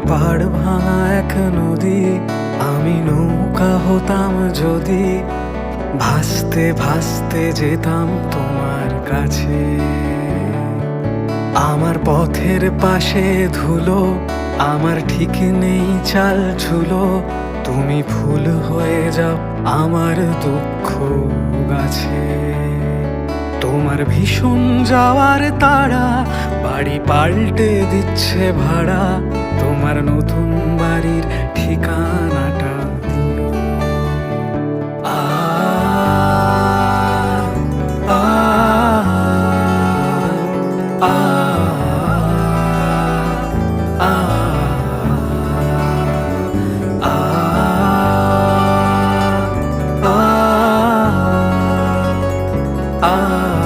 পাড় ভাঙা এক নদী, আমি নৌকা হতাম যদি, ভাসতে ভাসতে যেতাম তোমার কাছে। আমার পথের পাশে ধুলো, আমার ঠিক নেই চাল ছুলো, তুমি ফুল হয়ে যাও আমার দুঃখ গাছে। তোমার ভীষণ যাওয়ার তাড়া বাড়ি পাল্টে দিচ্ছে ভাড়া, তোমার নতুন বাড়ির ঠিকানা